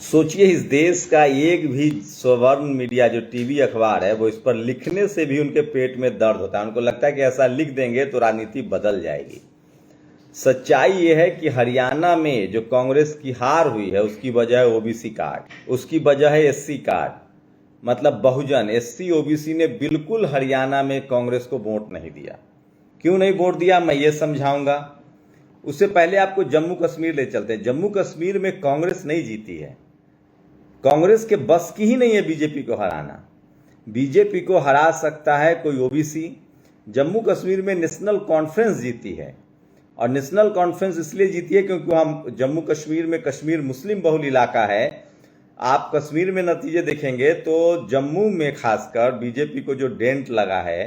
सोचिए इस देश का एक भी स्वर्ण मीडिया जो टीवी अखबार है वो इस पर लिखने से भी उनके पेट में दर्द होता है। उनको लगता है कि ऐसा लिख देंगे तो राजनीति बदल जाएगी। सच्चाई ये है कि हरियाणा में जो कांग्रेस की हार हुई है उसकी वजह है ओबीसी कार्ड, उसकी वजह है एससी कार्ड। मतलब बहुजन एससी ओबीसी ने बिल्कुल हरियाणा में कांग्रेस को वोट नहीं दिया। क्यों नहीं वोट दिया मैं ये समझाऊंगा। उससे पहले आपको जम्मू कश्मीर ले चलते हैं। जम्मू कश्मीर में कांग्रेस नहीं जीती है। कांग्रेस के बस की ही नहीं है बीजेपी को हराना। बीजेपी को हरा सकता है कोई ओबीसी। जम्मू कश्मीर में नेशनल कॉन्फ्रेंस जीती है, और नेशनल कॉन्फ्रेंस इसलिए जीती है क्योंकि हम जम्मू कश्मीर में कश्मीर मुस्लिम बहुल इलाका है। आप कश्मीर में नतीजे देखेंगे तो जम्मू में खासकर बीजेपी को जो डेंट लगा है,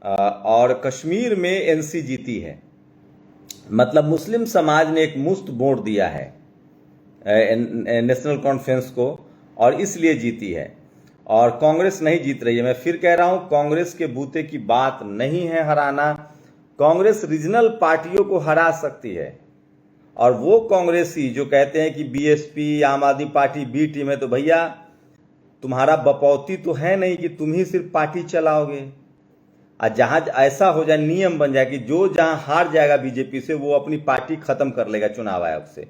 और कश्मीर में एनसी जीती है। मतलब मुस्लिम समाज ने एक मुश्त वोट दिया है नेशनल कॉन्फ्रेंस को, और इसलिए जीती है। और कांग्रेस नहीं जीत रही है। मैं फिर कह रहा हूं, कांग्रेस के बूते की बात नहीं है हराना। कांग्रेस रीजनल पार्टियों को हरा सकती है, और वो कांग्रेसी जो कहते हैं कि बीएसपी आम आदमी पार्टी बी टीम है, तो भैया तुम्हारा बपौती तो है नहीं कि तुम ही सिर्फ पार्टी चलाओगे। और जहां ऐसा हो जाए, नियम बन जाए कि जो जहां हार जाएगा बीजेपी से वो अपनी पार्टी खत्म कर लेगा चुनाव आयोग से।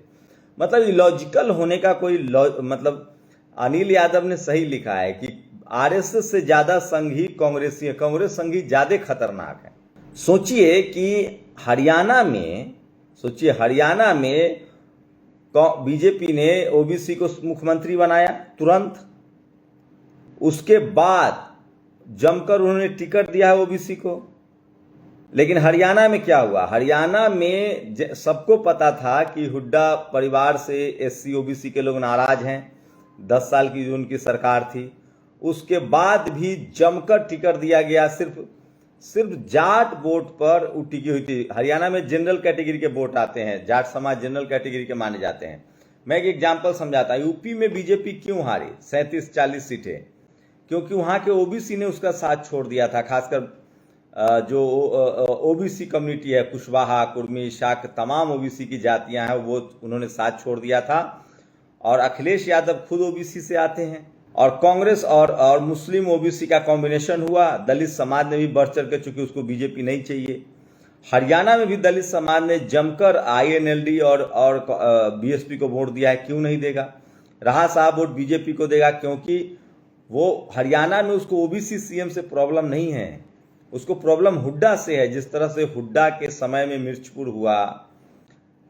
मतलब इलॉजिकल होने का कोई मतलब अनिल यादव ने सही लिखा है कि आरएसएस से ज्यादा संघी कांग्रेसी है, कांग्रेस संघी ज्यादा खतरनाक है। सोचिए कि हरियाणा में बीजेपी ने ओबीसी को मुख्यमंत्री बनाया तुरंत। उसके बाद जमकर उन्होंने टिकट दिया है ओबीसी को। लेकिन हरियाणा में क्या हुआ? हरियाणा में सबको पता था कि हुड्डा परिवार से एससी ओबीसी के लोग नाराज हैं। 10 साल की जो उनकी सरकार थी, उसके बाद भी जमकर टिकट दिया गया। सिर्फ जाट वोट पर वो टिकी हुई थी। हरियाणा में जनरल कैटेगरी के वोट आते हैं, जाट समाज जनरल कैटेगरी के माने जाते हैं। मैं एक एग्जाम्पल समझाता हूं। यूपी में बीजेपी क्यों हारी 37-40 सीटें? क्योंकि वहां के ओबीसी ने उसका साथ छोड़ दिया था। खासकर जो ओबीसी कम्युनिटी है, कुशवाहा, कुर्मी, शाक, तमाम ओबीसी की जातियां हैं, वो उन्होंने साथ छोड़ दिया था। और अखिलेश यादव खुद ओबीसी से आते हैं। और कांग्रेस और मुस्लिम ओबीसी का कॉम्बिनेशन हुआ। दलित समाज ने भी बढ़ चढ़ के, चूंकि उसको बीजेपी नहीं चाहिए। हरियाणा में भी दलित समाज ने जमकर आईएनएलडी और बीएसपी को वोट दिया है। क्यों नहीं देगा? राणा साहब वोट बीजेपी को देगा क्योंकि वो हरियाणा में उसको ओबीसी सीएम से प्रॉब्लम नहीं है, उसको प्रॉब्लम हुड्डा से है। जिस तरह से हुड्डा के समय में मिर्चपुर हुआ,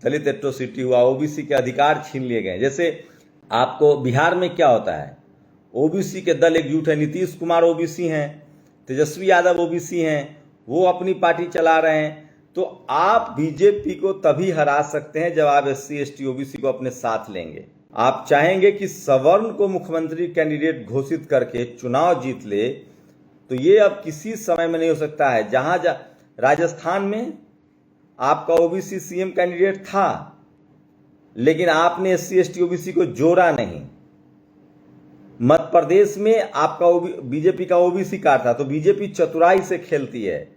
दलित एट्रोसिटी हुआ, ओबीसी के अधिकार छीन लिए गए। जैसे आपको बिहार में क्या होता है, ओबीसी के दल एकजुट है। नीतीश कुमार ओबीसी हैं, तेजस्वी यादव ओबीसी हैं, वो अपनी पार्टी चला रहे हैं। तो आप बीजेपी को तभी हरा सकते हैं जब आप एससी एसटी ओबीसी को अपने साथ लेंगे। आप चाहेंगे कि सवर्ण को मुख्यमंत्री कैंडिडेट घोषित करके चुनाव जीत ले, तो ये अब किसी समय में नहीं हो सकता है। जहां राजस्थान में आपका ओबीसी सीएम कैंडिडेट था, लेकिन आपने एससी एसटी ओबीसी को जोड़ा नहीं। मध्य प्रदेश में आपका बीजेपी का ओबीसी कार्ड था। तो बीजेपी चतुराई से खेलती है।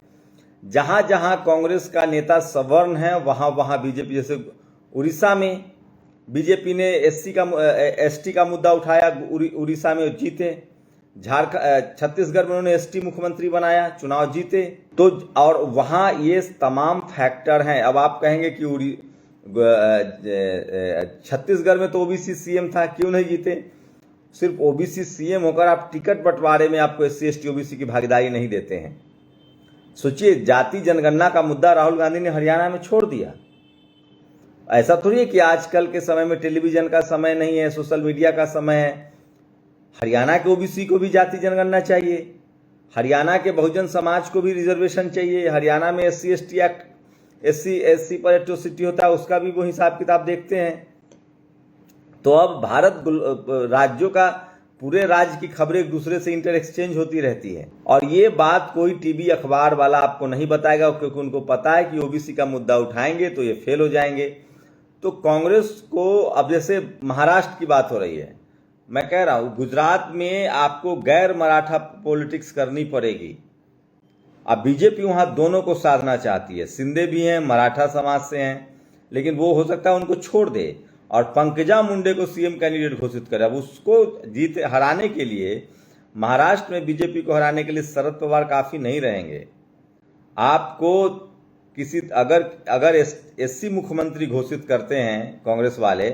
जहां जहां कांग्रेस का नेता सवर्ण है, वहां वहां बीजेपी, जैसे उड़ीसा में बीजेपी ने एसटी का मुद्दा उठाया, उड़ीसा में जीते। छत्तीसगढ़ में उन्होंने एसटी मुख्यमंत्री बनाया, चुनाव जीते। तो और वहां ये तमाम फैक्टर हैं। अब आप कहेंगे कि छत्तीसगढ़ में तो ओबीसी सीएम था, क्यों नहीं जीते? सिर्फ ओबीसी सीएम होकर आप टिकट बंटवारे में आपको एससी एसटी ओबीसी की भागीदारी नहीं देते हैं। सोचिए, जाति जनगणना का मुद्दा राहुल गांधी ने हरियाणा में छोड़ दिया। ऐसा थोड़ी है कि आजकल के समय में टेलीविजन का समय नहीं है, सोशल मीडिया का समय है। हरियाणा के ओबीसी को भी जाति जनगणना चाहिए, हरियाणा के बहुजन समाज को भी रिजर्वेशन चाहिए। हरियाणा में एससी एसटी एक्ट, एससी पर एट्रोसिटी होता है, उसका भी वो हिसाब किताब देखते हैं। तो अब भारत राज्यों का, पूरे राज्य की खबरें एक दूसरे से इंटर एक्सचेंज होती रहती है। और ये बात कोई टीवी अखबार वाला आपको नहीं बताएगा, क्योंकि उनको पता है कि ओबीसी का मुद्दा उठाएंगे तो ये फेल हो जाएंगे। तो कांग्रेस को, अब जैसे महाराष्ट्र की बात हो रही है, मैं कह रहा हूं गुजरात में आपको गैर मराठा पॉलिटिक्स करनी पड़ेगी। अब बीजेपी वहां दोनों को साधना चाहती है। सिंधे भी हैं, मराठा समाज से हैं, लेकिन वो हो सकता है उनको छोड़ दे और पंकजा मुंडे को सीएम कैंडिडेट घोषित करे। अब उसको हराने के लिए, महाराष्ट्र में बीजेपी को हराने के लिए शरद पवार काफी नहीं रहेंगे। आपको किसी अगर एससी मुख्यमंत्री घोषित करते हैं कांग्रेस वाले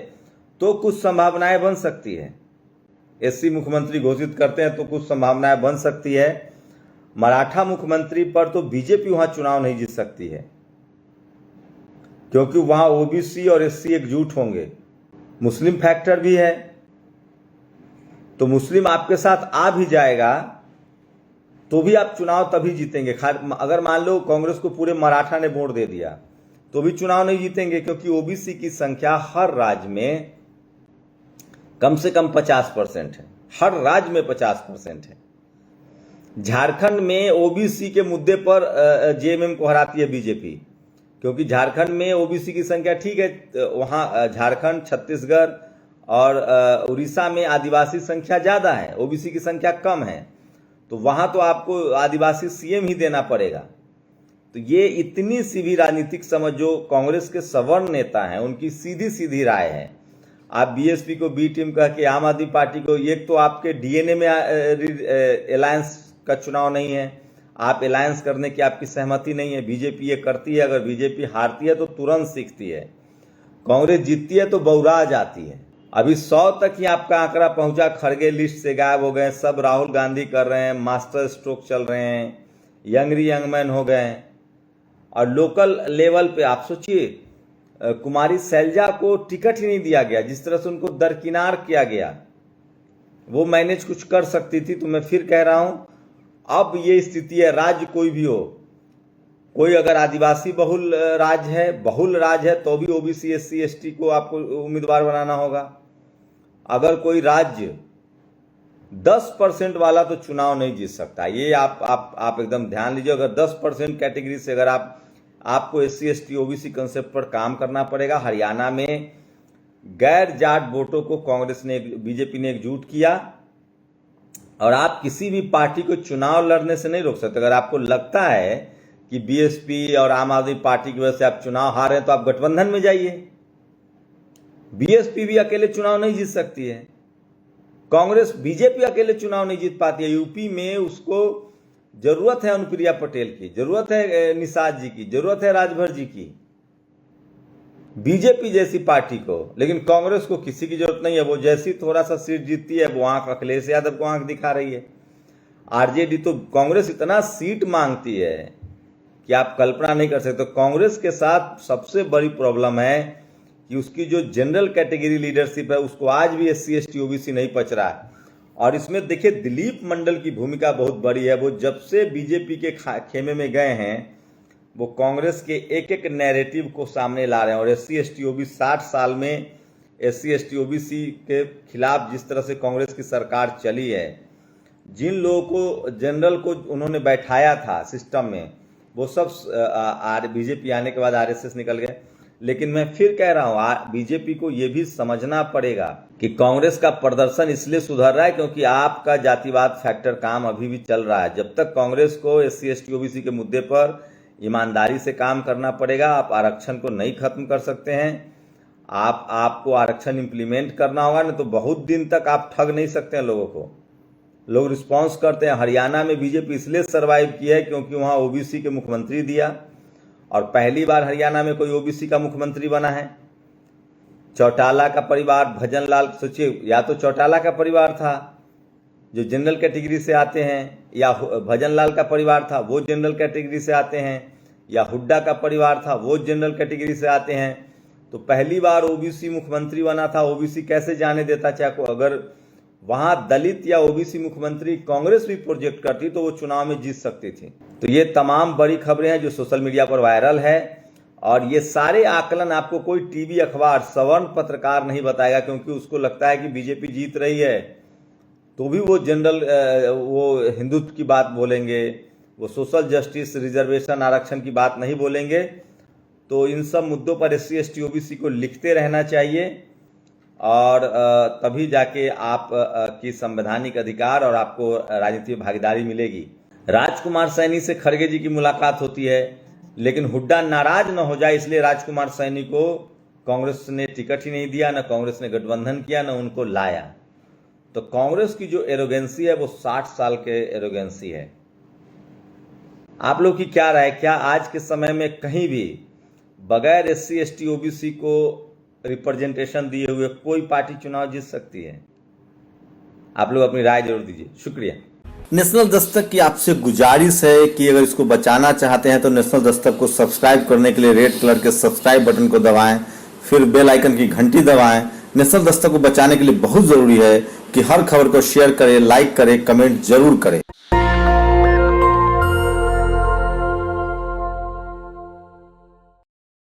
तो कुछ संभावनाएं बन सकती है। एससी मुख्यमंत्री घोषित करते हैं तो कुछ संभावनाएं बन सकती है। मराठा मुख्यमंत्री पर तो बीजेपी वहां चुनाव नहीं जीत सकती है, क्योंकि वहां ओबीसी और एससी एकजुट होंगे। मुस्लिम फैक्टर भी है, तो मुस्लिम आपके साथ आ भी जाएगा तो भी आप चुनाव तभी जीतेंगे। अगर मान लो कांग्रेस को पूरे मराठा ने वोट दे दिया तो भी चुनाव नहीं जीतेंगे, क्योंकि ओबीसी की संख्या हर राज्य में कम से कम 50% है। हर राज्य में 50% है। झारखंड में ओबीसी के मुद्दे पर जेएमएम को हराती है बीजेपी, क्योंकि झारखंड में ओबीसी की संख्या ठीक है। वहां झारखंड, छत्तीसगढ़ और उड़ीसा में आदिवासी संख्या ज्यादा है, ओबीसी की संख्या कम है, तो वहां तो आपको आदिवासी सीएम ही देना पड़ेगा। तो ये इतनी सी भी राजनीतिक समझ जो कांग्रेस के सवर्ण नेता हैं उनकी सीधी सीधी राय है। आप बीएसपी को बी टीम कह के, आम आदमी पार्टी को, एक तो आपके डीएनए में अलायंस का चुनाव नहीं है, आप अलायंस करने की आपकी सहमति नहीं है। बीजेपी ये करती है, अगर बीजेपी हारती है तो तुरंत सीखती है, कांग्रेस जीतती है तो बौरा जाती है। अभी 100 तक ही आपका आंकड़ा पहुंचा, खड़गे लिस्ट से गायब हो गए, सब राहुल गांधी कर रहे हैं, मास्टर स्ट्रोक चल रहे हैं, यंगरी यंगमैन हो गए। और लोकल लेवल पे आप सोचिए, कुमारी शैलजा को टिकट ही नहीं दिया गया, जिस तरह से उनको दरकिनार किया गया। वो मैनेज कुछ कर सकती थी। तो मैं फिर कह रहा हूं, अब ये स्थिति है, राज्य कोई भी हो, कोई अगर आदिवासी बहुल राज्य है तो भी ओबीसी एससी एसटी को आपको उम्मीदवार बनाना होगा। अगर कोई राज्य 10% वाला तो चुनाव नहीं जीत सकता, ये आप एकदम ध्यान लीजिए। अगर 10% कैटेगरी से अगर आपको एससी एसटी ओबीसी कंसेप्ट पर काम करना पड़ेगा। हरियाणा में गैर जाट वोटों को कांग्रेस ने, बीजेपी ने एकजुट किया, और आप किसी भी पार्टी को चुनाव लड़ने से नहीं रोक सकते। अगर आपको लगता है कि बीएसपी और आम आदमी पार्टी की वजह से आप चुनाव हारे हैं तो आप गठबंधन में जाइए। बीएसपी भी अकेले चुनाव नहीं जीत सकती है, कांग्रेस, बीजेपी अकेले चुनाव नहीं जीत पाती है। यूपी में उसको जरूरत है अनुप्रिया पटेल की, जरूरत है निषाद जी की, जरूरत है राजभर जी की, बीजेपी जैसी पार्टी को। लेकिन कांग्रेस को किसी की जरूरत नहीं है। वो जैसी थोड़ा सा सीट जीतती है वो आंख अखिलेश यादव को आंख दिखा रही है। आरजेडी तो, कांग्रेस इतना सीट मांगती है कि आप कल्पना नहीं कर सकते। तो कांग्रेस के साथ सबसे बड़ी प्रॉब्लम है कि उसकी जो जनरल कैटेगरी लीडरशिप है उसको आज भी एससी एसटी ओबीसी नहीं पच रहा है। और इसमें देखिए दिलीप मंडल की भूमिका बहुत बड़ी है। वो जब से बीजेपी के खेमे में गए हैं वो कांग्रेस के एक एक नैरेटिव को सामने ला रहे हैं। और एससी एसटी ओबीसी 60 साल में एससी एसटी ओबीसी के खिलाफ जिस तरह से कांग्रेस की सरकार चली है, जिन लोगों को जनरल को उन्होंने बैठाया था सिस्टम में, वो सब बीजेपी आने के बाद आरएसएस निकल गए। लेकिन मैं फिर कह रहा हूं, बीजेपी को यह भी समझना पड़ेगा कि कांग्रेस का प्रदर्शन इसलिए सुधर रहा है क्योंकि आपका जातिवाद फैक्टर काम अभी भी चल रहा है। जब तक कांग्रेस को एससी एसटी ओबीसी के मुद्दे पर ईमानदारी से काम करना पड़ेगा। आप आरक्षण को नहीं खत्म कर सकते हैं, आपको आरक्षण इंप्लीमेंट करना होगा, नहीं तो बहुत दिन तक आप ठग नहीं सकते हैं लोगों को। लोग रिस्पॉन्स करते हैं। हरियाणा में बीजेपी इसलिए सरवाइव की है क्योंकि वहां ओबीसी के मुख्यमंत्री दिया, और पहली बार हरियाणा में कोई ओबीसी का मुख्यमंत्री बना है। चौटाला का परिवार, भजन लाल, सोचिए, या तो चौटाला का परिवार था जो जनरल कैटेगरी से आते हैं, या भजन लाल का परिवार था वो जनरल कैटेगरी से आते हैं, या हुड्डा का परिवार था वो जनरल कैटेगरी से आते हैं। तो पहली बार ओबीसी मुख्यमंत्री बना था। ओबीसी कैसे जाने देता चाहे को, अगर वहां दलित या ओबीसी मुख्यमंत्री कांग्रेस भी प्रोजेक्ट करती तो वो चुनाव में जीत सकती थी। तो ये तमाम बड़ी खबरें हैं जो सोशल मीडिया पर वायरल है, और ये सारे आकलन आपको कोई टीवी अखबार, सवर्ण पत्रकार नहीं बताएगा, क्योंकि उसको लगता है कि बीजेपी जीत रही है तो भी वो जनरल, वो हिंदुत्व की बात बोलेंगे, वो सोशल जस्टिस, रिजर्वेशन, आरक्षण की बात नहीं बोलेंगे। तो इन सब मुद्दों पर एससी एसटी ओबीसी को लिखते रहना चाहिए, और तभी जाके आप की संवैधानिक अधिकार और आपको राजनीति में भागीदारी मिलेगी। राजकुमार सैनी से खड़गे जी की मुलाकात होती है, लेकिन हुड्डा नाराज न हो जाए इसलिए राजकुमार सैनी को कांग्रेस ने टिकट ही नहीं दिया, ना कांग्रेस ने गठबंधन किया, ना उनको लाया। तो कांग्रेस की जो एरोगेंसी है वो 60 साल के एरोगेंसी है। आप लोग की क्या राय, क्या आज के समय में कहीं भी बगैर SC ST OBC को रिप्रेजेंटेशन दिए हुए कोई पार्टी चुनाव जीत सकती है? आप लोग अपनी राय जरूर दीजिए। शुक्रिया। नेशनल दस्तक की आपसे गुजारिश है कि अगर इसको बचाना चाहते हैं तो नेशनल दस्तक को सब्सक्राइब करने के लिए रेड कलर के सब्सक्राइब बटन को दबाएं, फिर बेल आइकन की घंटी दबाएं। नेशनल दस्तक को बचाने के लिए बहुत जरूरी है कि हर खबर को शेयर करें, लाइक करें, कमेंट जरूर करें।